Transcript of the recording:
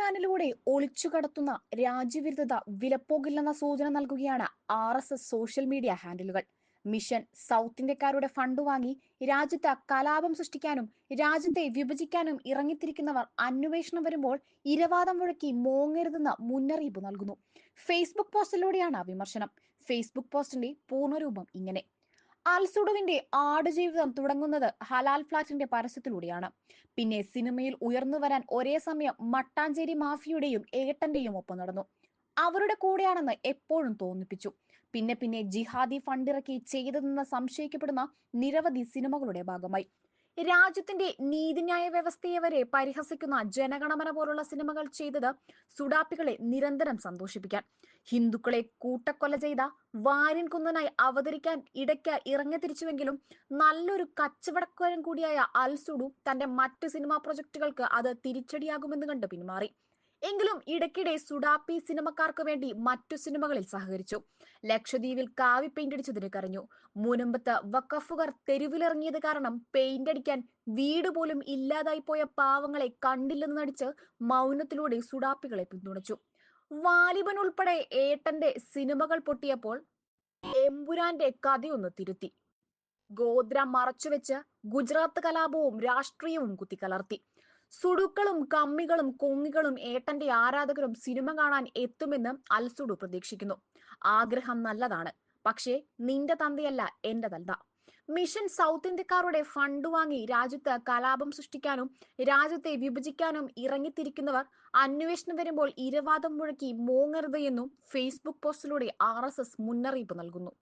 എമ്പുരാനിലൂടെ ഒളിച്ചുകടത്തുന്ന രാജ്യവിരുദ്ധത വിലപ്പോകില്ലെന്ന സൂചന നൽകുകയാണ് social media ഹാൻഡിലുകൾ. മിഷൻ സൗത്ത് ഇന്ത്യക്കാരുടെ ഫണ്ട് വാങ്ങി രാജ്യത്ത് കലാപം സൃഷ്ടിക്കാനും രാജ്യത്തെ വിഭജിക്കാനും ഇറങ്ങിത്തിരിക്കുന്നവർ അന്വേഷണം വരുമ്പോൾ ഇരവാദം മുഴക്കി മോങ്ങരുതെന്ന് മുന്നറിയിപ്പ് നൽകുന്നു. ഫേസ്ബുക്ക് പോസ്റ്റിലൂടെയാണ് വിമർശനം. ഫേസ്ബുക്ക് പോസ്റ്റിന്റെ പൂർണ്ണരൂപം ഇങ്ങനെ: അൽസുഡുവിന്റെ ആടുജീവിതം തുടങ്ങുന്നത് ഹലാൽ ഫ്ളാറ്റിന്റെ പരസ്യത്തിലൂടെയാണ്. പിന്നെ സിനിമയിൽ ഉയർന്നു വരാൻ ഒരേ സമയം മട്ടാഞ്ചേരി മാഫിയുടെയും ഏട്ടന്റെയും ഒപ്പം നടന്നു. അവരുടെ കൂടെയാണെന്ന് എപ്പോഴും തോന്നിപ്പിച്ചു. പിന്നെ പിന്നെ ജിഹാദി ഫണ്ടിറക്കി ചെയ്തതെന്ന് സംശയിക്കപ്പെടുന്ന നിരവധി സിനിമകളുടെ ഭാഗമായി. രാജ്യത്തിന്റെ നീതിന്യായ വ്യവസ്ഥയെ വരെ പരിഹസിക്കുന്ന ജനഗണമന പോലുള്ള സിനിമകൾ ചെയ്തത് സുഡാപ്പികളെ നിരന്തരം സന്തോഷിപ്പിക്കാൻ. ഹിന്ദുക്കളെ കൂട്ടക്കൊല ചെയ്ത വാര്യൻ കുന്നനായി അവതരിക്കാൻ ഇടയ്ക്ക് ഇറങ്ങിത്തിരിച്ചുവെങ്കിലും നല്ലൊരു കച്ചവടക്കാരൻ കൂടിയായ അൽസുഡു തന്റെ മറ്റ് സിനിമാ പ്രൊജക്ടുകൾക്ക് അത് തിരിച്ചടിയാകുമെന്ന് കണ്ട് പിന്മാറി. എങ്കിലും ഇടയ്ക്കിടെ സുഡാപ്പി സിനിമക്കാർക്ക് വേണ്ടി മറ്റു സിനിമകളിൽ സഹകരിച്ചു. ലക്ഷദ്വീപിൽ കാവി പെയിന്റ് അടിച്ചതിന് കരഞ്ഞു. മുനമ്പത്ത് വഖഫുകാർ തെരുവിലിറങ്ങിയത് കാരണം പെയിന്റ് അടിക്കാൻ വീട് പോലും ഇല്ലാതായി പോയ പാവങ്ങളെ കണ്ടില്ലെന്ന് നടിച്ച് മൗനത്തിലൂടെ സുഡാപ്പികളെ പിന്തുണച്ചു. വാലിബൻ ഉൾപ്പെടെ ഏട്ടന്റെ സിനിമകൾ പൊട്ടിയപ്പോൾ എമ്പുരാന്റെ കഥയൊന്ന് തിരുത്തി. ഗോത്ര മറച്ചുവെച്ച് ഗുജറാത്ത് കലാപവും രാഷ്ട്രീയവും കുത്തിക്കലർത്തി. സുഡുക്കളും കമ്മികളും കൊങ്ങികളും ഏട്ടന്റെ ആരാധകരും സിനിമ കാണാൻ എത്തുമെന്ന് അൽസുഡു പ്രതീക്ഷിക്കുന്നു. ആഗ്രഹം നല്ലതാണ്, പക്ഷേ നിന്റെ തന്തയല്ല എന്റെ തന്ത. മിഷൻ സൗത്ത് ഇന്ത്യക്കാരുടെ ഫണ്ട് വാങ്ങി രാജ്യത്ത് കലാപം സൃഷ്ടിക്കാനും രാജ്യത്തെ വിഭജിക്കാനും ഇറങ്ങിത്തിരിക്കുന്നവർ അന്വേഷണം വരുമ്പോൾ ഇരവാദം മുഴക്കി മോങ്ങരുത് എന്നും ഫേസ്ബുക്ക് പോസ്റ്റിലൂടെ മുന്നറിയിപ്പ് നൽകുന്നു.